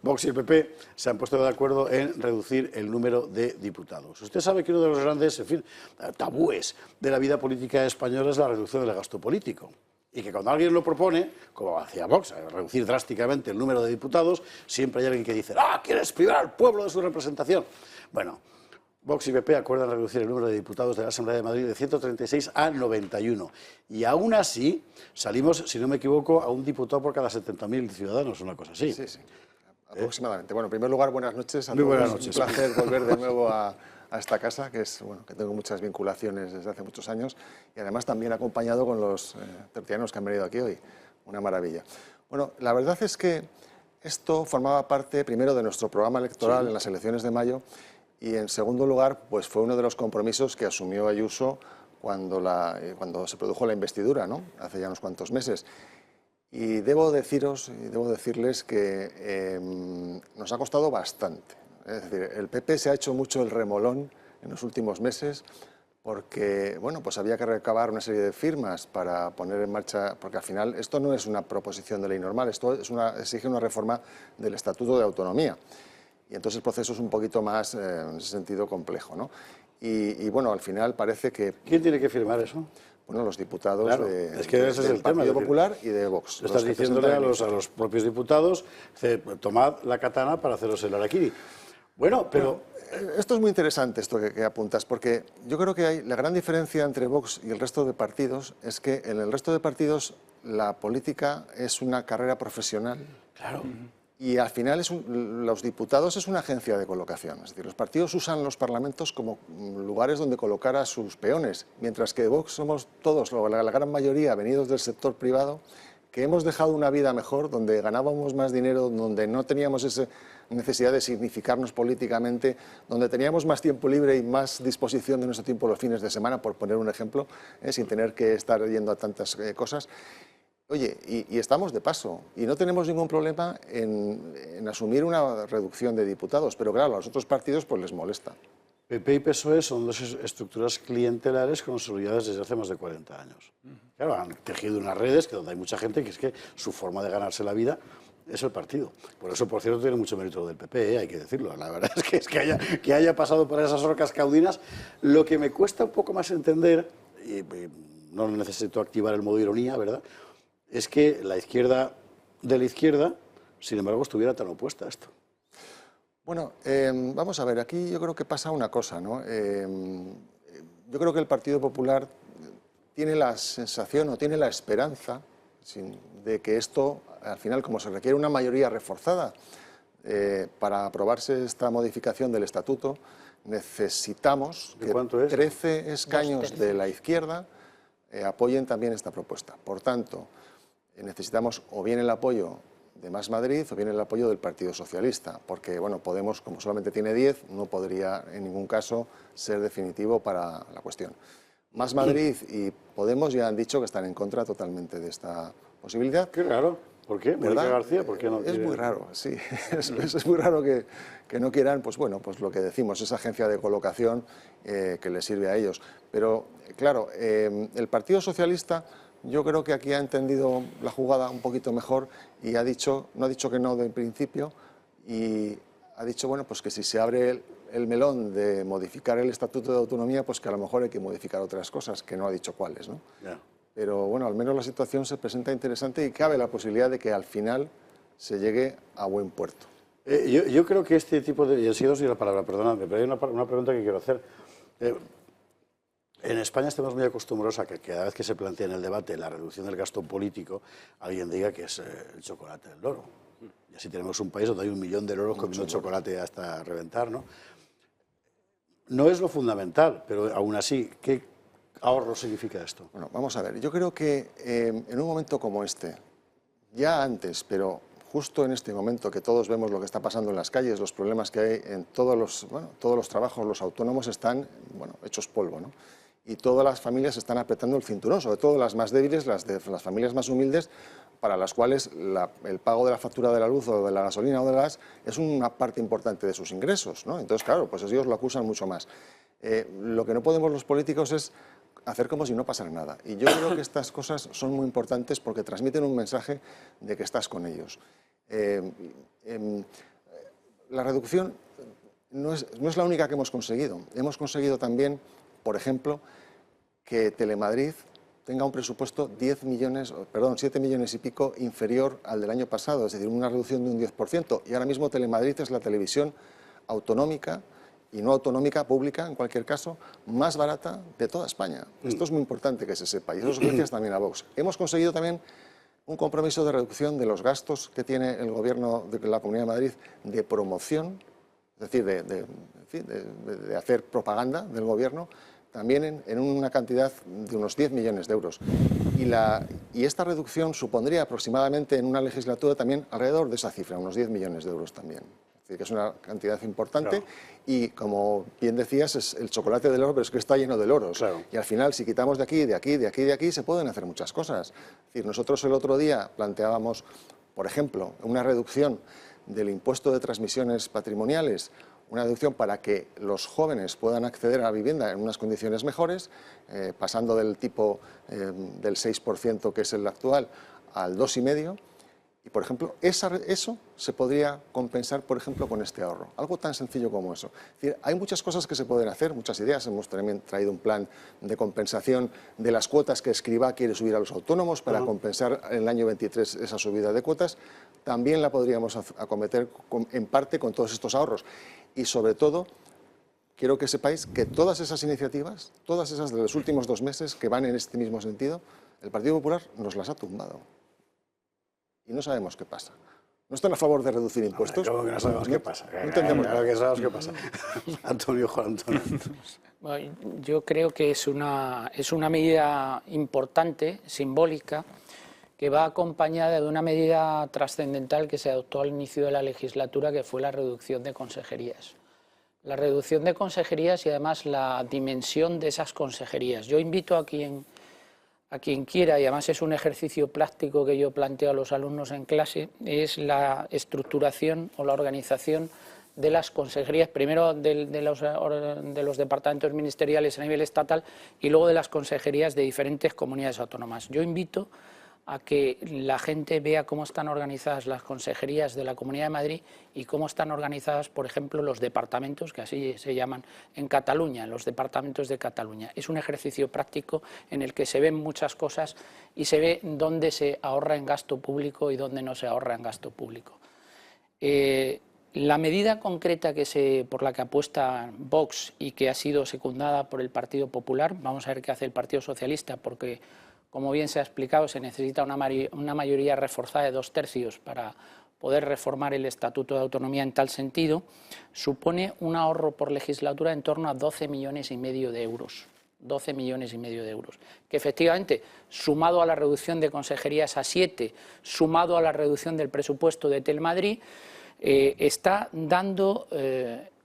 Vox y el PP se han puesto de acuerdo en reducir el número de diputados. Usted sabe que uno de los grandes, en fin, tabúes de la vida política española es la reducción del gasto político. Y que cuando alguien lo propone, como hacía Vox, reducir drásticamente el número de diputados, siempre hay alguien que dice, ¡ah, quieres privar al pueblo de su representación! Bueno, Vox y PP acuerdan reducir el número de diputados de la Asamblea de Madrid de 136 a 91. Y aún así salimos, si no me equivoco, a un diputado por cada 70.000 ciudadanos, una cosa así. Sí, sí, aproximadamente. Bueno, en primer lugar, buenas noches a todos. Muy buenas noches. Un placer volver de nuevo a esta casa, que es, bueno, que tengo muchas vinculaciones desde hace muchos años, y además también acompañado con los tertulianos que han venido aquí hoy. Una maravilla. Bueno, la verdad es que esto formaba parte primero de nuestro programa electoral en las elecciones de mayo, y en segundo lugar, pues fue uno de los compromisos que asumió Ayuso cuando se produjo la investidura, ¿no? Hace ya unos cuantos meses. Y debo decirles que nos ha costado bastante. Es decir, el PP se ha hecho mucho el remolón en los últimos meses porque, bueno, pues había que recabar una serie de firmas para poner en marcha, porque al final esto no es una proposición de ley normal, esto exige una reforma del Estatuto de Autonomía. Y entonces el proceso es un poquito más, en ese sentido, complejo, ¿no? Y bueno, al final parece que... ¿Quién tiene que firmar eso? Bueno, los diputados claro, es que ese es el Partido tema, Popular y de Vox. Estás diciéndole a los propios diputados, tomad la katana para haceros el harakiri. Bueno, pero... Esto es muy interesante, esto que apuntas, porque yo creo que la gran diferencia entre Vox y el resto de partidos es que en el resto de partidos la política es una carrera profesional. Claro. Y al final los diputados es una agencia de colocación. Es decir, los partidos usan los parlamentos como lugares donde colocar a sus peones, mientras que Vox somos todos, la gran mayoría, venidos del sector privado, que hemos dejado una vida mejor, donde ganábamos más dinero, donde no teníamos esa necesidad de significarnos políticamente, donde teníamos más tiempo libre y más disposición de nuestro tiempo los fines de semana, por poner un ejemplo, sin tener que estar yendo a tantas cosas. Oye, y estamos de paso, y no tenemos ningún problema en asumir una reducción de diputados, pero claro, a los otros partidos pues les molesta. PP y PSOE son dos estructuras clientelares consolidadas desde hace más de 40 años. Claro, han tejido unas redes donde hay mucha gente que es que su forma de ganarse la vida es el partido. Por eso, por cierto, tiene mucho mérito del PP, hay que decirlo. La verdad es que haya pasado por esas orcas caudinas. Lo que me cuesta un poco más entender, y no necesito activar el modo ironía, ¿verdad?, es que la izquierda de la izquierda, sin embargo, estuviera tan opuesta a esto. Bueno, vamos a ver, aquí yo creo que pasa una cosa, ¿no? Yo creo que el Partido Popular tiene la sensación o tiene la esperanza de que esto, al final, como se requiere una mayoría reforzada para aprobarse esta modificación del Estatuto, necesitamos que 13 escaños de la izquierda apoyen también esta propuesta. Por tanto, necesitamos o bien el apoyo de Más Madrid o bien el apoyo del Partido Socialista, porque bueno, Podemos, como solamente tiene 10, no podría en ningún caso ser definitivo para la cuestión. Más Madrid y Podemos ya han dicho que están en contra totalmente de esta posibilidad. Qué raro. ¿Por qué? Mónica García, ¿por qué no quiere? Es muy raro, sí. Es muy raro que no quieran, pues bueno, pues lo que decimos, esa agencia de colocación que les sirve a ellos. Pero, claro, el Partido Socialista yo creo que aquí ha entendido la jugada un poquito mejor y no ha dicho que no de principio, y ha dicho, bueno, pues que si se abre el melón de modificar el Estatuto de Autonomía, pues que a lo mejor hay que modificar otras cosas, que no ha dicho cuáles, ¿no? Yeah. Pero bueno, al menos la situación se presenta interesante y cabe la posibilidad de que al final se llegue a buen puerto. Yo creo que este tipo de... Yo sigo sin la palabra, perdonadme, pero hay una pregunta que quiero hacer. En España estamos muy acostumbrados a que cada vez que se plantea en el debate la reducción del gasto político, alguien diga que es el chocolate del loro. Y así tenemos un país donde hay 1 millón de loros comiendo chocolate hasta reventar, ¿no? No es lo fundamental, pero aún así, ¿qué ahorro significa esto? Bueno, vamos a ver, yo creo que en un momento como este, ya antes, pero justo en este momento que todos vemos lo que está pasando en las calles, los problemas que hay en todos los trabajos, los autónomos están, bueno, hechos polvo, ¿no? Y todas las familias están apretando el cinturón, sobre todo las más débiles, las familias más humildes, para las cuales el pago de la factura de la luz o de la gasolina o del gas es una parte importante de sus ingresos, ¿no? Entonces, claro, pues ellos lo acusan mucho más. Lo que no podemos los políticos es hacer como si no pasara nada. Y yo creo que estas cosas son muy importantes porque transmiten un mensaje de que estás con ellos. la reducción no es la única que hemos conseguido. Hemos conseguido también, por ejemplo, que Telemadrid tenga un presupuesto 7 millones y pico inferior al del año pasado, es decir, una reducción de un 10%. Y ahora mismo Telemadrid es la televisión autonómica y no autonómica, pública, en cualquier caso, más barata de toda España. Esto es muy importante que se sepa, y eso es gracias también a Vox. Hemos conseguido también un compromiso de reducción de los gastos que tiene el Gobierno de la Comunidad de Madrid de promoción, es decir, de hacer propaganda del Gobierno, también en una cantidad de unos 10 millones de euros. Y esta reducción supondría aproximadamente en una legislatura también alrededor de esa cifra, unos 10 millones de euros también. Es decir, que es una cantidad importante, claro. Y como bien decías, es el chocolate del oro, pero es que está lleno de loros. Claro. Y al final, si quitamos de aquí, de aquí, de aquí, de aquí, se pueden hacer muchas cosas. Es decir, nosotros el otro día planteábamos, por ejemplo, una reducción del impuesto de transmisiones patrimoniales, una deducción para que los jóvenes puedan acceder a la vivienda en unas condiciones mejores, pasando del tipo del 6%, que es el actual, al 2,5%. Y, por ejemplo, eso se podría compensar, por ejemplo, con este ahorro. Algo tan sencillo como eso. Es decir, hay muchas cosas que se pueden hacer, muchas ideas. Hemos también traído un plan de compensación de las cuotas que Escrivá quiere subir a los autónomos para compensar en el año 23 esa subida de cuotas. También la podríamos acometer en parte con todos estos ahorros. Y, sobre todo, quiero que sepáis que todas esas iniciativas, todas esas de los últimos 2 meses que van en este mismo sentido, el Partido Popular nos las ha tumbado. Y no sabemos qué pasa. ¿No están a favor de reducir impuestos? ¿Cómo que no sabemos qué pasa? No entendemos nada. Que sabemos qué pasa. Antonio, Juan Antonio. Bueno, yo creo que es una medida importante, simbólica, que va acompañada de una medida trascendental que se adoptó al inicio de la legislatura, que fue la reducción de consejerías. La reducción de consejerías y además la dimensión de esas consejerías. Yo invito a quien quiera, y además es un ejercicio práctico que yo planteo a los alumnos en clase, es la estructuración o la organización de las consejerías, primero de los departamentos ministeriales a nivel estatal y luego de las consejerías de diferentes comunidades autónomas. Yo invito a que la gente vea cómo están organizadas las consejerías de la Comunidad de Madrid y cómo están organizadas, por ejemplo, los departamentos, que así se llaman en Cataluña, los departamentos de Cataluña. Es un ejercicio práctico en el que se ven muchas cosas y se ve dónde se ahorra en gasto público y dónde no se ahorra en gasto público. La medida concreta por la que apuesta Vox y que ha sido secundada por el Partido Popular, vamos a ver qué hace el Partido Socialista, porque, como bien se ha explicado, se necesita una mayoría reforzada de 2/3 para poder reformar el Estatuto de Autonomía en tal sentido, supone un ahorro por legislatura en torno a 12,5 millones de euros. 12,5 millones de euros, que efectivamente, sumado a la reducción de consejerías a 7, sumado a la reducción del presupuesto de Telemadrid, está dando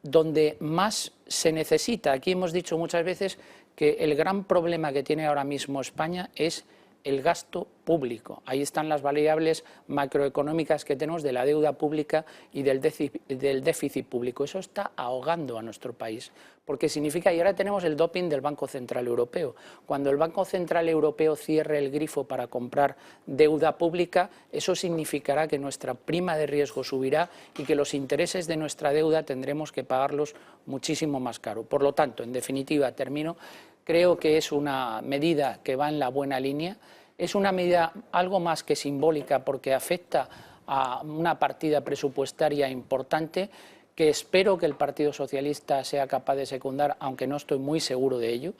donde más se necesita. Aquí hemos dicho muchas veces que el gran problema que tiene ahora mismo España es el gasto público. Ahí están las variables macroeconómicas que tenemos de la deuda pública y del déficit público. Eso está ahogando a nuestro país, porque significa, y ahora tenemos el doping del Banco Central Europeo. Cuando el Banco Central Europeo cierre el grifo para comprar deuda pública, eso significará que nuestra prima de riesgo subirá y que los intereses de nuestra deuda tendremos que pagarlos muchísimo más caro. Por lo tanto, en definitiva, termino, creo que es una medida que va en la buena línea. Es una medida algo más que simbólica porque afecta a una partida presupuestaria importante que espero que el Partido Socialista sea capaz de secundar, aunque no estoy muy seguro de ello,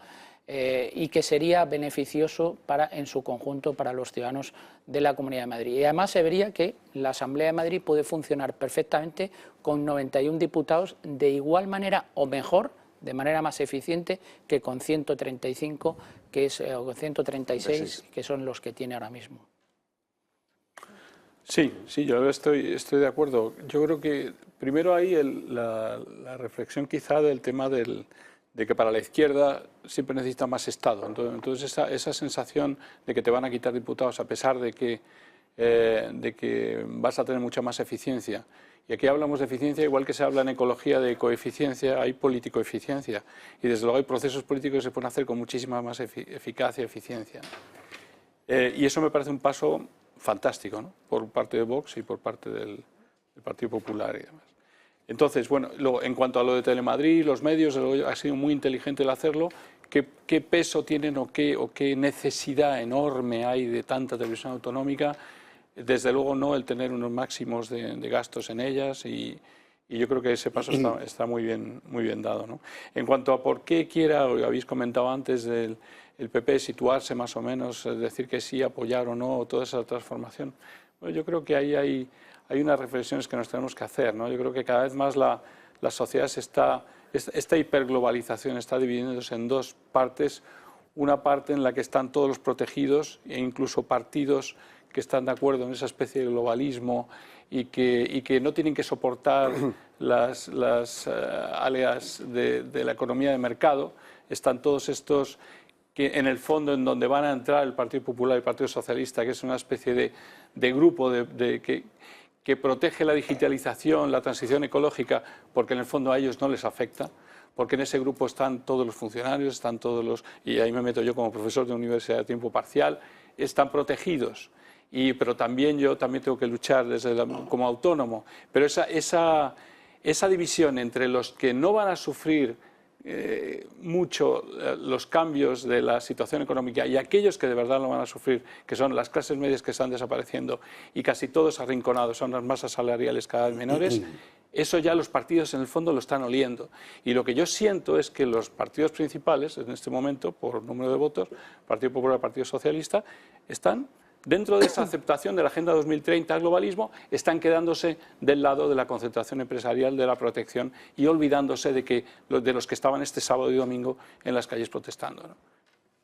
y que sería beneficioso en su conjunto para los ciudadanos de la Comunidad de Madrid. Y además se vería que la Asamblea de Madrid puede funcionar perfectamente con 91 diputados de igual manera o mejor, de manera más eficiente que con 135 o 136 que son los que tiene ahora mismo. Sí, yo estoy de acuerdo. Yo creo que primero hay la reflexión quizá del tema de que para la izquierda siempre necesita más Estado. Entonces esa sensación de que te van a quitar diputados a pesar de que vas a tener mucha más eficiencia. Y aquí hablamos de eficiencia, igual que se habla en ecología de coeficiencia, hay político-eficiencia. Y desde luego hay procesos políticos que se pueden hacer con muchísima más eficacia y eficiencia. Y eso me parece un paso fantástico, ¿no? Por parte de Vox y por parte del Partido Popular y demás. Entonces, bueno, luego, en cuanto a lo de Telemadrid, los medios, ha sido muy inteligente el hacerlo. ¿Qué peso tienen o qué necesidad enorme hay de tanta televisión autonómica? Desde luego no el tener unos máximos de gastos en ellas, y yo creo que ese paso está muy bien dado, ¿no? En cuanto a por qué quiera, o habéis comentado antes del el PP situarse más o menos, decir que sí, apoyar o no toda esa transformación, bueno, yo creo que ahí hay unas reflexiones que nos tenemos que hacer, ¿no? Yo creo que cada vez más la sociedad esta hiperglobalización está dividiéndose en dos partes. Una parte en la que están todos los protegidos e incluso partidos que están de acuerdo en esa especie de globalismo y que no tienen que soportar las áreas de la economía de mercado. Están todos estos que en el fondo en donde van a entrar el Partido Popular y el Partido Socialista, que es una especie de grupo que protege la digitalización, la transición ecológica, porque en el fondo a ellos no les afecta, porque en ese grupo están todos los funcionarios, están todos los, y ahí me meto yo como profesor de universidad de tiempo parcial, están protegidos. Pero yo también tengo que luchar como autónomo. Pero esa división entre los que no van a sufrir mucho los cambios de la situación económica y aquellos que de verdad lo van a sufrir, que son las clases medias que están desapareciendo y casi todos arrinconados, son las masas salariales cada vez menores, eso ya los partidos en el fondo lo están oliendo. Y lo que yo siento es que los partidos principales, en este momento, por número de votos, Partido Popular y Partido Socialista, están dentro de esa aceptación de la Agenda 2030 al globalismo, están quedándose del lado de la concentración empresarial, de la protección, y olvidándose de los que estaban este sábado y domingo en las calles protestando, ¿no?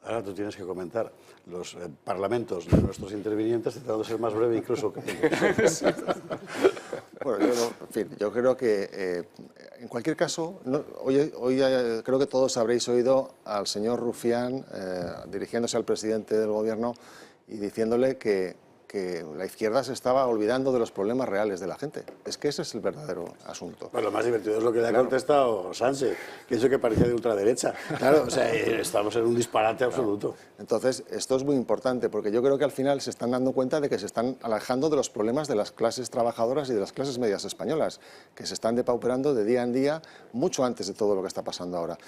Ahora tú tienes que comentar los parlamentos de nuestros intervinientes, tratando de ser más breve incluso. Bueno, en fin, yo creo que en cualquier caso, hoy creo que todos habréis oído al señor Rufián dirigiéndose al presidente del gobierno y diciéndole que la izquierda se estaba olvidando de los problemas reales de la gente. Es que ese es el verdadero asunto. Pues lo más divertido es lo que le ha contestado Sánchez, que eso que parecía de ultraderecha. Claro, o sea, estamos en un disparate absoluto. Entonces, esto es muy importante, porque yo creo que al final se están dando cuenta de que se están alejando de los problemas de las clases trabajadoras y de las clases medias españolas, que se están depauperando de día en día, mucho antes de todo lo que está pasando ahora.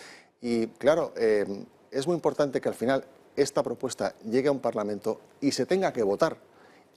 Y claro, es muy importante que al final esta propuesta llegue a un Parlamento y se tenga que votar,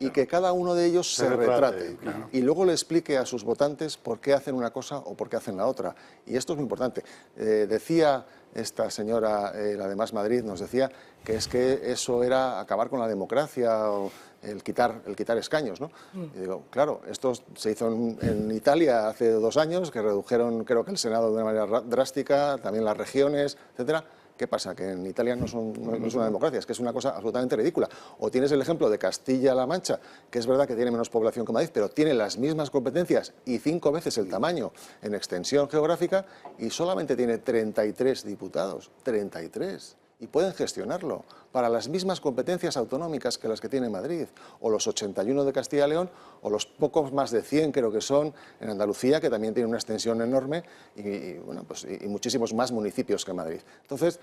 y que cada uno de ellos se retrate y luego le explique a sus votantes por qué hacen una cosa o por qué hacen la otra. Y esto es muy importante. Decía esta señora, la de Más Madrid, nos decía que es que eso era acabar con la democracia o el quitar escaños, ¿no? Y digo, claro, esto se hizo en Italia hace 2 años, que redujeron, creo que el Senado de una manera drástica, también las regiones, etcétera. ¿Qué pasa? Que en Italia no es una democracia, es que es una cosa absolutamente ridícula. O tienes el ejemplo de Castilla-La Mancha, que es verdad que tiene menos población que Madrid, pero tiene las mismas competencias y 5 veces el tamaño en extensión geográfica, y solamente tiene 33 diputados, 33, y pueden gestionarlo para las mismas competencias autonómicas que las que tiene Madrid, o los 81 de Castilla y León, o los pocos más de 100 creo que son en Andalucía, que también tiene una extensión enorme, y muchísimos más municipios que Madrid. Entonces,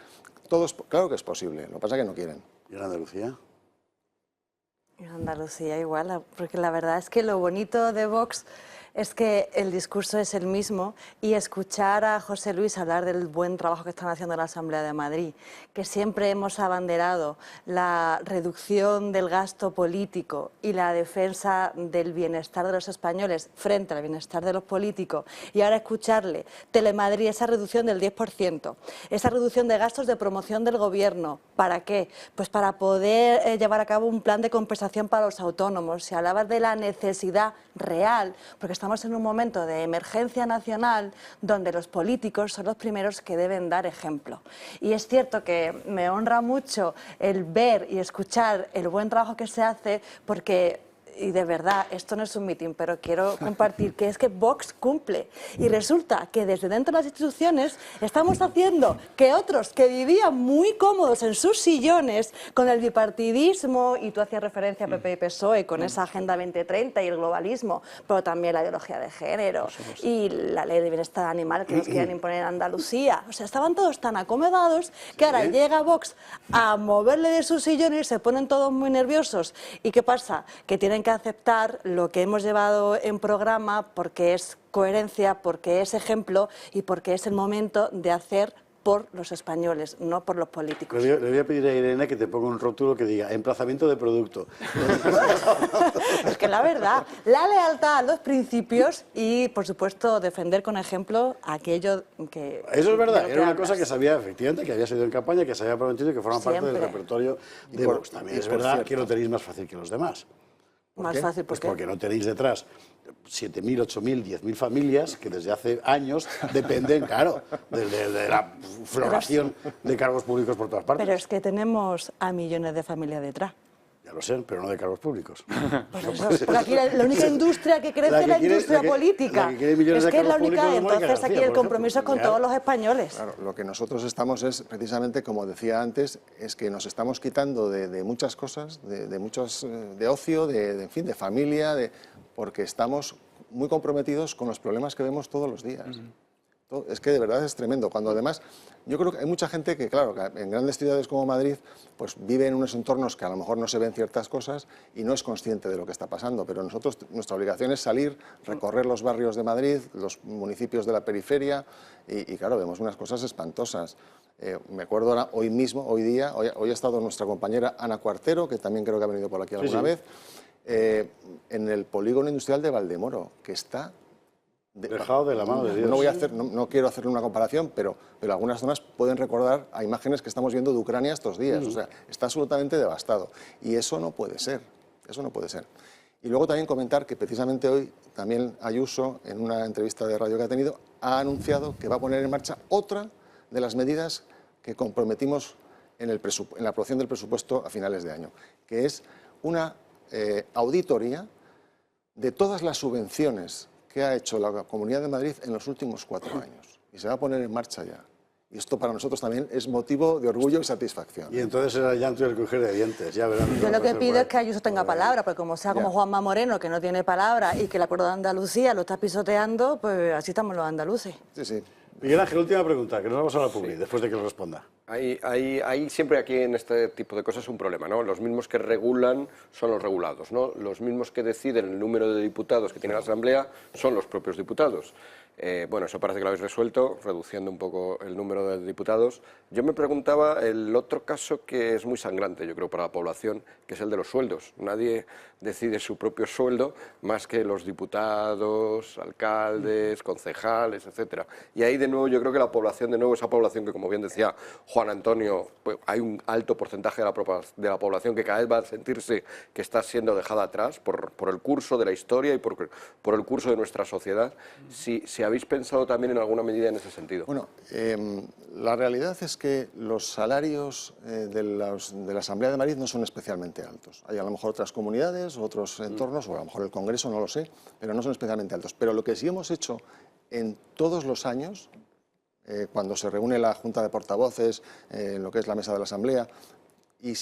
claro que es posible, lo que pasa es que no quieren. ¿Y en Andalucía? En Andalucía igual, porque la verdad es que lo bonito de Vox es que el discurso es el mismo, y escuchar a José Luis hablar del buen trabajo que están haciendo en la Asamblea de Madrid, que siempre hemos abanderado la reducción del gasto político y la defensa del bienestar de los españoles frente al bienestar de los políticos, y ahora escucharle Telemadrid, esa reducción del 10%, esa reducción de gastos de promoción del gobierno. ¿Para qué? Pues para poder llevar a cabo un plan de compensación para los autónomos. Se hablaba de la necesidad real, porque estamos en un momento de emergencia nacional donde los políticos son los primeros que deben dar ejemplo. Y es cierto que me honra mucho el ver y escuchar el buen trabajo que se hace, porque, y de verdad, esto no es un mitin, pero quiero compartir que es que Vox cumple. Y resulta que desde dentro de las instituciones estamos haciendo que otros que vivían muy cómodos en sus sillones con el bipartidismo, y tú hacías referencia a PP y PSOE, con esa Agenda 2030 y el globalismo, pero también la ideología de género y la ley de bienestar animal que nos quieren imponer en Andalucía. O sea, estaban todos tan acomodados que ahora llega Vox a moverle de sus sillones y se ponen todos muy nerviosos. ¿Y qué pasa? Que tienen que aceptar lo que hemos llevado en programa porque es coherencia, porque es ejemplo y porque es el momento de hacer por los españoles, no por los políticos. Le voy a pedir a Irene que te ponga un rótulo que diga emplazamiento de producto. Es que la verdad, la lealtad a los principios y, por supuesto, defender con ejemplo aquello que... Eso es verdad, de lo era una hablas. cosa que sabía efectivamente, que había salido en campaña, que se había prometido y que forma parte del Siempre. repertorio de Vox. También es verdad que lo tenéis más fácil que los demás. Más fácil, Pues porque porque no tenéis detrás 7.000, 8.000, 10.000 familias que desde hace años dependen, claro, de la floración de cargos públicos por todas partes. Pero es que tenemos a millones de familias detrás. Ya lo sé, pero no de cargos públicos. Por eso, porque aquí la única industria que crece es la industria política. La que quiere millones Es de que es la cargos única, públicos es Mónica entonces García, aquí el por compromiso es ejemplo. con todos los españoles. Claro, lo que nosotros estamos es precisamente, como decía antes, es que nos estamos quitando de muchas cosas, de muchos, de ocio, en fin, de familia, porque estamos muy comprometidos con los problemas que vemos todos los días. Es que de verdad es tremendo. Cuando además, yo creo que hay mucha gente que, claro, que en grandes ciudades como Madrid, pues vive en unos entornos que a lo mejor no se ven ciertas cosas y no es consciente de lo que está pasando. Pero nosotros, nuestra obligación es salir, recorrer los barrios de Madrid, los municipios de la periferia y claro, vemos unas cosas espantosas. Me acuerdo ahora, hoy mismo, hoy ha estado nuestra compañera Ana Cuartero, que también creo que ha venido por aquí alguna vez, en el polígono industrial de Valdemoro, que está... Dejado de la mano de Dios. No quiero hacer una comparación, pero algunas zonas pueden recordar a imágenes que estamos viendo de Ucrania estos días. O sea, está absolutamente devastado. Y eso no puede ser. Eso no puede ser. Y luego también comentar que precisamente hoy también Ayuso, en una entrevista de radio que ha tenido, ha anunciado que va a poner en marcha otra de las medidas que comprometimos en la aprobación del presupuesto a finales de año, que es una auditoría de todas las subvenciones que ha hecho la Comunidad de Madrid en los últimos 4 años. Y se va a poner en marcha ya. Y esto para nosotros también es motivo de orgullo y satisfacción. Y entonces era el llanto y el crujir de dientes, ya verán. Yo lo que pido es que Ayuso tenga palabra, porque como sea como Juanma Moreno, que no tiene palabra, y que el acuerdo de Andalucía lo está pisoteando, pues así estamos los andaluces. Sí, sí. Miguel Ángel, última pregunta, que nos vamos a la publi, después de que lo responda. Hay siempre aquí en este tipo de cosas un problema, ¿no? Los mismos que regulan son los regulados, ¿no? Los mismos que deciden el número de diputados que tiene la Asamblea son los propios diputados. Bueno, eso parece que lo habéis resuelto, reduciendo un poco el número de diputados. Yo me preguntaba el otro caso que es muy sangrante, yo creo, para la población, que es el de los sueldos. Nadie decide su propio sueldo más que los diputados, alcaldes, concejales, etcétera. Y ahí, de nuevo, yo creo que la población, de nuevo, esa población que, como bien decía Juan Antonio, pues, hay un alto porcentaje de la población que cada vez va a sentirse que está siendo dejada atrás por el curso de la historia y por el curso de nuestra sociedad. Si habéis pensado también en alguna medida en ese sentido. Bueno, la realidad es que los salarios de la Asamblea de Madrid no son especialmente altos. Hay a lo mejor otras comunidades, otros entornos, o a lo mejor el Congreso, no lo sé, pero no son especialmente altos. Pero lo que sí hemos hecho en todos los años, cuando se reúne la Junta de Portavoces, en lo que es la mesa de la Asamblea, y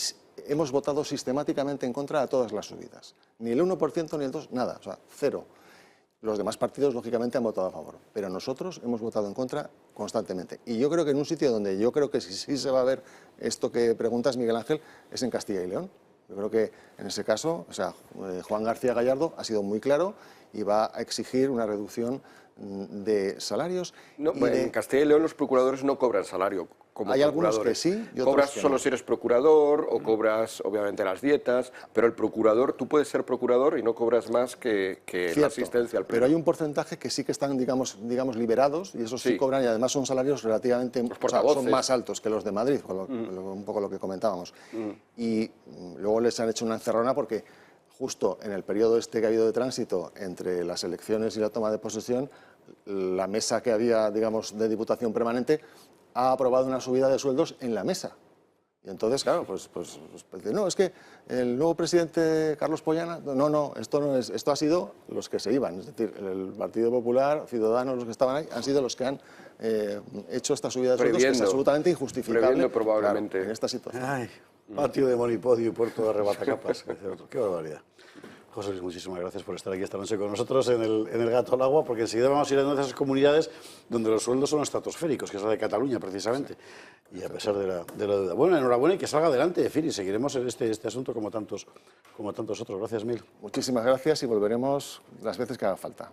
hemos votado sistemáticamente en contra de todas las subidas. Ni el 1% ni el 2%, nada, o sea, cero. Los demás partidos, lógicamente, han votado a favor, pero nosotros hemos votado en contra constantemente. Y yo creo que en un sitio donde yo creo que sí se va a ver esto que preguntas, Miguel Ángel, es en Castilla y León. Yo creo que en ese caso, o sea, Juan García Gallardo ha sido muy claro y va a exigir una reducción de salarios. No, en Castilla y León los procuradores no cobran salario como hay algunos procuradores. que sí y otros cobras que solo no. si eres procurador o cobras obviamente las dietas, pero el procurador, tú puedes ser procurador y no cobras más que la asistencia al pleno. Pero hay un porcentaje que sí que están, digamos liberados y esos sí cobran y además son salarios relativamente, o sea, son más altos que los de Madrid, un poco lo que comentábamos. Y luego les han hecho una encerrona porque justo en el periodo este que ha habido de tránsito entre las elecciones y la toma de posesión, la mesa que había, digamos, de Diputación Permanente ha aprobado una subida de sueldos en la mesa. Y entonces, claro, pues no, es que el nuevo presidente Carlos Pollana, no, esto no es, esto ha sido los que se iban, es decir, el Partido Popular, Ciudadanos, los que estaban ahí, han sido los que han hecho esta subida de sueldos, que es absolutamente injustificable probablemente en esta situación. Ay, patio de Monipodio y puerto de Arrebatacapas. Qué barbaridad. José Luis, muchísimas gracias por estar aquí esta noche con nosotros en el Gato al Agua, porque enseguida vamos a ir a una de esas comunidades donde los sueldos son estratosféricos, que es la de Cataluña, precisamente, y a pesar de la deuda. Bueno, enhorabuena y que salga adelante, en fin, y seguiremos en este asunto como tantos otros. Gracias mil. Muchísimas gracias y volveremos las veces que haga falta.